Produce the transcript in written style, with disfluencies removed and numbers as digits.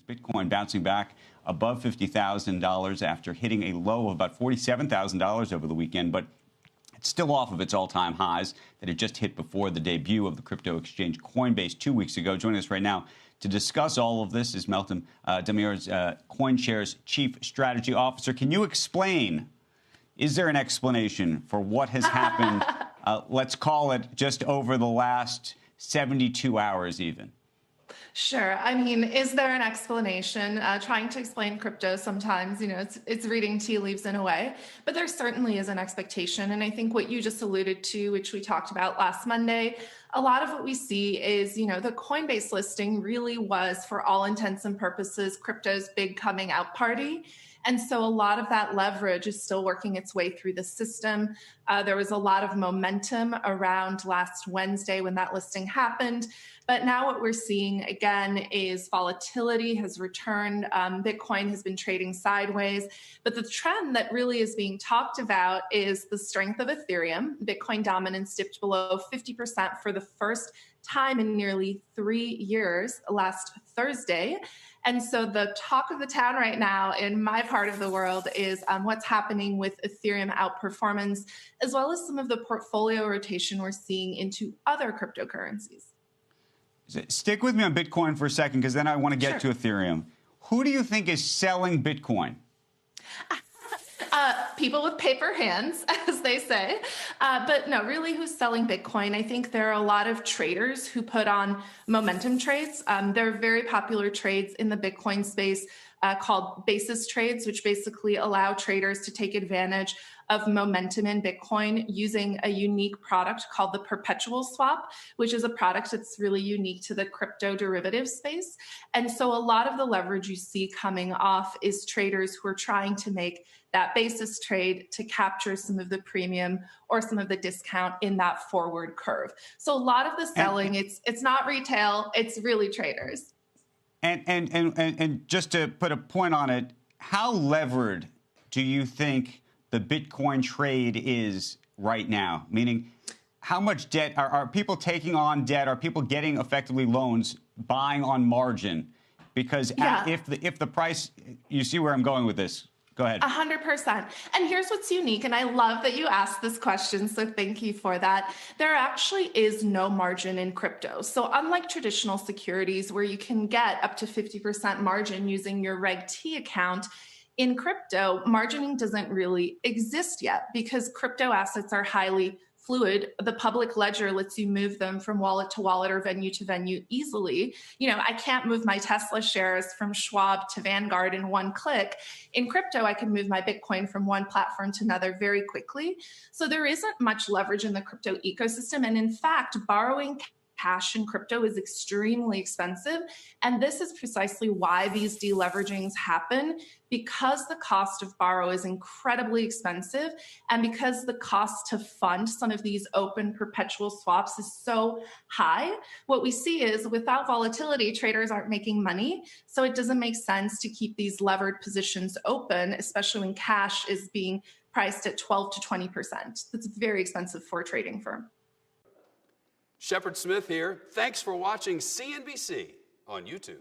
Bitcoin bouncing back above $50,000 after hitting a low of about $47,000 over the weekend, but it's still off of its all-time highs that it just hit before the debut of the crypto exchange Coinbase 2 weeks ago. Joining us right now to discuss all of this is Meltem Demirors, CoinShares Chief Strategy Officer. Can you explain, is there an explanation for what has happened, let's call it just over the last 72 hours even? Sure. I mean, is there an explanation? Trying to explain crypto sometimes, it's reading tea leaves in a way, but there certainly is an expectation. And I think what you just alluded to, which we talked about last Monday, a lot of what we see is, the Coinbase listing really was, for all intents and purposes, crypto's big coming out party. And so a lot of that leverage is still working its way through the system. There was a lot of momentum around last Wednesday when that listing happened. But now what we're seeing again is volatility has returned. Bitcoin has been trading sideways. But the trend that really is being talked about is the strength of Ethereum. Bitcoin dominance dipped below 50% for the first time in nearly 3 years last Thursday. And so the talk of the town right now in my part of the world is what's happening with Ethereum outperformance, as well as some of the portfolio rotation we're seeing into other cryptocurrencies. Stick with me on Bitcoin for a second, because then I want to get to Ethereum. Who do you think is selling Bitcoin? People with paper hands, as they say. But no, really, who's selling Bitcoin? I think there are a lot of traders who put on momentum trades. There are very popular trades in the Bitcoin space called basis trades, which basically allow traders to take advantage of momentum in Bitcoin using a unique product called the perpetual swap, which is a product that's really unique to the crypto derivative space. And so a lot of the leverage you see coming off is traders who are trying to make that basis trade to capture some of the premium or some of the discount in that forward curve. So a lot of the selling, it's not retail, it's really traders. And just to put a point on it, how levered do you think the Bitcoin trade is right now? Meaning, how much debt are people taking on debt? Are people getting effectively loans, buying on margin? Because if the price, you see where I'm going with this. Go ahead. 100%. And here's what's unique. And I love that you asked this question. So thank you for that. There actually is no margin in crypto. So unlike traditional securities where you can get up to 50% margin using your Reg T account, in crypto, margining doesn't really exist yet because crypto assets are highly fluid. The public ledger lets you move them from wallet to wallet or venue to venue easily. I can't move my Tesla shares from Schwab to Vanguard in one click. In crypto, I can move my Bitcoin from one platform to another very quickly. So there isn't much leverage in the crypto ecosystem. And in fact, borrowing cash in crypto is extremely expensive. And this is precisely why these deleveragings happen, because the cost of borrow is incredibly expensive. And because the cost to fund some of these open perpetual swaps is so high, what we see is without volatility, traders aren't making money. So it doesn't make sense to keep these levered positions open, especially when cash is being priced at 12 to 20%. That's very expensive for a trading firm. Shepard Smith here. Thanks for watching CNBC on YouTube.